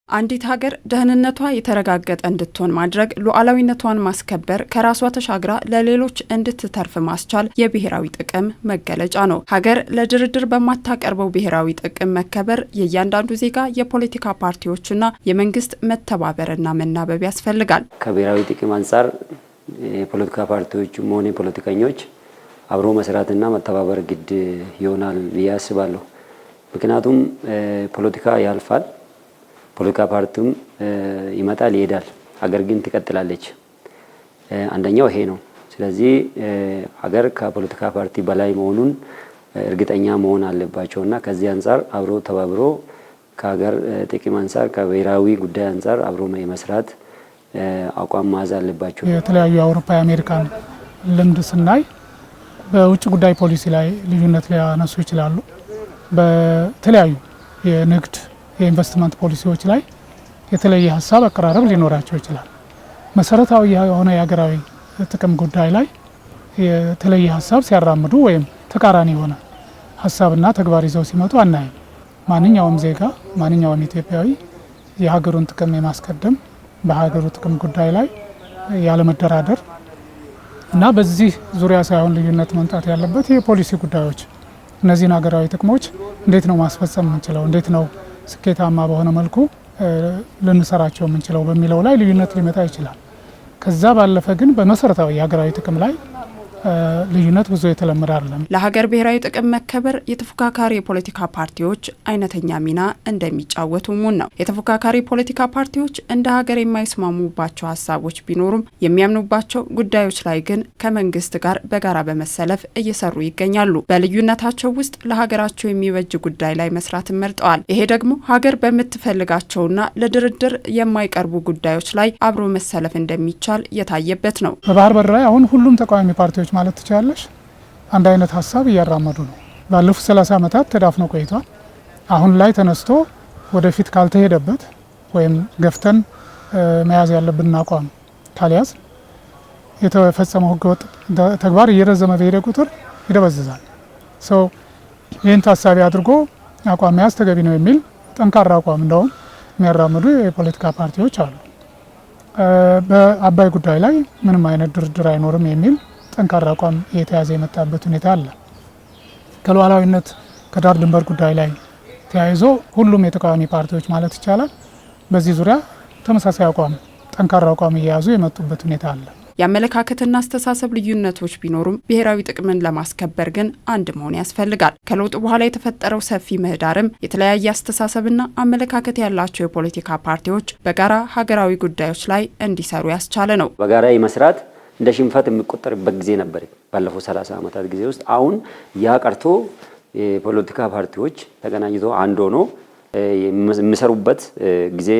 አንዲት ሀገር ደህንነቷ የተረጋገጠ እንድትሆን ማድረግ ሉዓላዊነቷን ማስከበር ከራሷ ተሻግራ ለሌሎች እንድትተርፍ ማስቻል የብሔራዊ ጥቅም መገለጫ ነው። ሀገር ለድርድር በማታቀርበው ብሔራዊ ጥቅም መከበር የእያንዳንዱ ዜጋ የፖለቲካ ፓርቲዎችና የመንግስት መተባበርና መናበብ ያስፈልጋል። ከብሔራዊ ጥቅም አንጻር የፖለቲካ ፓርቲዎችም ሆነ ፖለቲከኞች አብሮ መስራትና መተባበር ግድ ይሆናል ብዬ አስባለሁ። ምክንያቱም ፖለቲካ ያልፋል። ፖለቲካ ፓርቲም ይመጣል ይሄዳል፣ ሀገር ግን ትቀጥላለች። አንደኛው ይሄ ነው። ስለዚህ ሀገር ከፖለቲካ ፓርቲ በላይ መሆኑን እርግጠኛ መሆን አለባቸውና ከዚህ አንፃር አብሮ ተባብሮ ከሀገር ጥቅም አንፃር ከብሔራዊ ጉዳይ አንፃር አብሮ መስራት አቋም መያዝ አለባቸው። የተለያዩ የአውሮፓ የአሜሪካን ልምድ ስናይ በውጭ ጉዳይ ፖሊሲ ላይ ልዩነት ሊያነሱ ይችላሉ። በተለያዩ የንግድ የኢንቨስትመንት ፖሊሲዎች ላይ የተለየ ሀሳብ አቀራረብ ሊኖራቸው ይችላል። መሰረታዊ የሆነ የሀገራዊ ጥቅም ጉዳይ ላይ የተለየ ሀሳብ ሲያራምዱ ወይም ተቃራኒ የሆነ ሀሳብና ተግባር ይዘው ሲመጡ አናይም። ማንኛውም ዜጋ ማንኛውም ኢትዮጵያዊ የሀገሩን ጥቅም የማስቀደም በሀገሩ ጥቅም ጉዳይ ላይ ያለመደራደር እና በዚህ ዙሪያ ሳይሆን ልዩነት መምጣት ያለበት የፖሊሲ ጉዳዮች እነዚህን ሀገራዊ ጥቅሞች እንዴት ነው ማስፈጸም የምንችለው፣ እንዴት ነው ስኬታማ በሆነ መልኩ ልንሰራቸው የምንችለው በሚለው ላይ ልዩነት ሊመጣ ይችላል። ከዛ ባለፈ ግን በመሰረታዊ የሀገራዊ ጥቅም ላይ ልዩነት ብዙ የተለመደ አይደለም። ለሀገር ብሔራዊ ጥቅም መከበር የተፎካካሪ የፖለቲካ ፓርቲዎች አይነተኛ ሚና እንደሚጫወቱ ሙን ነው። የተፎካካሪ ፖለቲካ ፓርቲዎች እንደ ሀገር የማይስማሙባቸው ሀሳቦች ቢኖሩም የሚያምኑባቸው ጉዳዮች ላይ ግን ከመንግስት ጋር በጋራ በመሰለፍ እየሰሩ ይገኛሉ። በልዩነታቸው ውስጥ ለሀገራቸው የሚበጅ ጉዳይ ላይ መስራትን መርጠዋል። ይሄ ደግሞ ሀገር በምትፈልጋቸውና ለድርድር የማይቀርቡ ጉዳዮች ላይ አብሮ መሰለፍ እንደሚቻል የታየበት ነው። በባህር በር ላይ አሁን ሁሉም ተቃዋሚ ፓርቲዎች ማለት ትችላለሽ አንድ አይነት ሀሳብ እያራመዱ ነው። ባለፉት 30 ዓመታት ተዳፍነው ቆይቷል። አሁን ላይ ተነስቶ ወደፊት ካልተሄደበት ወይም ገፍተን መያዝ ያለብን አቋም ካልያዝ የተፈጸመው ህገወጥ ተግባር እየረዘመ በሄደ ቁጥር ይደበዝዛል። ይህን ታሳቢ አድርጎ አቋም መያዝ ተገቢ ነው የሚል ጠንካራ አቋም እንደውም የሚያራምዱ የፖለቲካ ፓርቲዎች አሉ። በአባይ ጉዳይ ላይ ምንም አይነት ድርድር አይኖርም የሚል ጠንካራ አቋም እየተያዘ የመጣበት ሁኔታ አለ። ከሉዓላዊነት ከዳር ድንበር ጉዳይ ላይ ተያይዞ ሁሉም የተቃዋሚ ፓርቲዎች ማለት ይቻላል በዚህ ዙሪያ ተመሳሳይ አቋም ጠንካራ አቋም እየያዙ የመጡበት ሁኔታ አለ። የአመለካከትና አስተሳሰብ ልዩነቶች ቢኖሩም ብሔራዊ ጥቅምን ለማስከበር ግን አንድ መሆን ያስፈልጋል። ከለውጥ በኋላ የተፈጠረው ሰፊ ምህዳርም የተለያየ አስተሳሰብና አመለካከት ያላቸው የፖለቲካ ፓርቲዎች በጋራ ሀገራዊ ጉዳዮች ላይ እንዲሰሩ ያስቻለ ነው። በጋራ የመስራት እንደ ሽንፈት የሚቆጠርበት ጊዜ ነበር ባለፈው 30 ዓመታት ጊዜ ውስጥ። አሁን ያ ቀርቶ የፖለቲካ ፓርቲዎች ተገናኝተው አንድ ሆኖ የሚሰሩበት ጊዜ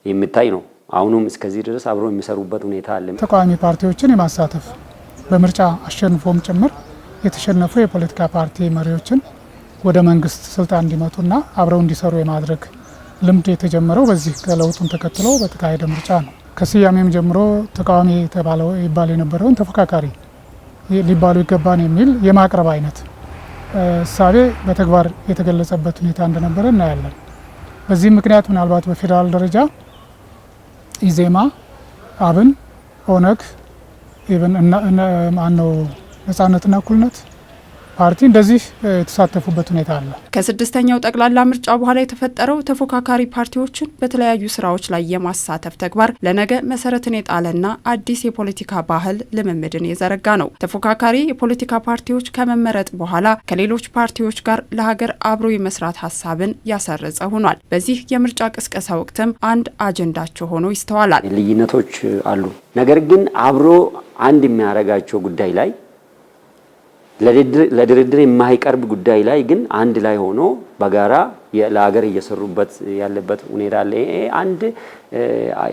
የሚታይ ነው። አሁንም እስከዚህ ድረስ አብሮ የሚሰሩበት ሁኔታ አለ። ተቃዋሚ ፓርቲዎችን የማሳተፍ በምርጫ አሸንፎም ጭምር የተሸነፉ የፖለቲካ ፓርቲ መሪዎችን ወደ መንግስት ስልጣን እንዲመጡና አብረው እንዲሰሩ የማድረግ ልምድ የተጀመረው በዚህ ከለውጡን ተከትሎ በተካሄደ ምርጫ ነው። ከስያሜም ጀምሮ ተቃዋሚ የተባለው ይባል የነበረውን ተፎካካሪ ሊባሉ ይገባን የሚል የማቅረብ አይነት እሳቤ በተግባር የተገለጸበት ሁኔታ እንደነበረ እናያለን። በዚህ ምክንያት ምናልባት በፌዴራል ደረጃ ኢዜማ፣ አብን፣ ኦነግ ኢቭን ነጻነትና እኩልነት ፓርቲ እንደዚህ የተሳተፉበት ሁኔታ አለ። ከስድስተኛው ጠቅላላ ምርጫ በኋላ የተፈጠረው ተፎካካሪ ፓርቲዎችን በተለያዩ ስራዎች ላይ የማሳተፍ ተግባር ለነገ መሰረትን የጣለና አዲስ የፖለቲካ ባህል ልምምድን የዘረጋ ነው። ተፎካካሪ የፖለቲካ ፓርቲዎች ከመመረጥ በኋላ ከሌሎች ፓርቲዎች ጋር ለሀገር አብሮ የመስራት ሀሳብን ያሰረጸ ሆኗል። በዚህ የምርጫ ቅስቀሳ ወቅትም አንድ አጀንዳቸው ሆኖ ይስተዋላል። ልዩነቶች አሉ፣ ነገር ግን አብሮ አንድ የሚያደርጋቸው ጉዳይ ላይ ለድርድር የማይቀርብ ጉዳይ ላይ ግን አንድ ላይ ሆኖ በጋራ ለሀገር እየሰሩበት ያለበት ሁኔታ አለ። አንድ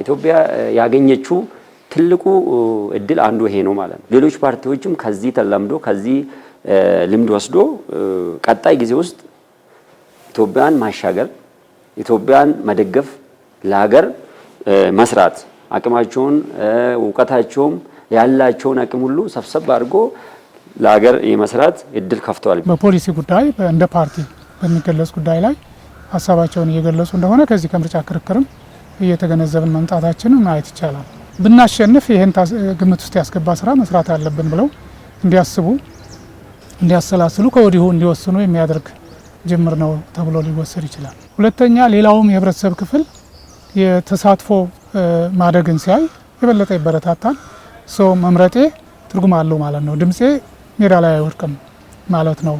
ኢትዮጵያ ያገኘችው ትልቁ እድል አንዱ ይሄ ነው ማለት ነው። ሌሎች ፓርቲዎችም ከዚህ ተለምዶ ከዚህ ልምድ ወስዶ ቀጣይ ጊዜ ውስጥ ኢትዮጵያን ማሻገር፣ ኢትዮጵያን መደገፍ፣ ለሀገር መስራት አቅማቸውን እውቀታቸውም ያላቸውን አቅም ሁሉ ሰብሰብ አድርጎ ለሀገር የመስራት እድል ከፍተዋል። በፖሊሲ ጉዳይ እንደ ፓርቲ በሚገለጽ ጉዳይ ላይ ሀሳባቸውን እየገለጹ እንደሆነ ከዚህ ከምርጫ ክርክርም እየተገነዘብን መምጣታችንን ማየት ይቻላል። ብናሸንፍ ይህን ግምት ውስጥ ያስገባ ስራ መስራት አለብን ብለው እንዲያስቡ እንዲያሰላስሉ ከወዲሁ እንዲወስኑ የሚያደርግ ጅምር ነው ተብሎ ሊወሰድ ይችላል። ሁለተኛ ሌላውም የህብረተሰብ ክፍል የተሳትፎ ማደግን ሲያይ የበለጠ ይበረታታል። ሰው መምረጤ ትርጉም አለው ማለት ነው። ድምፄ ሜዳ ላይ አይወድቅም ማለት ነው።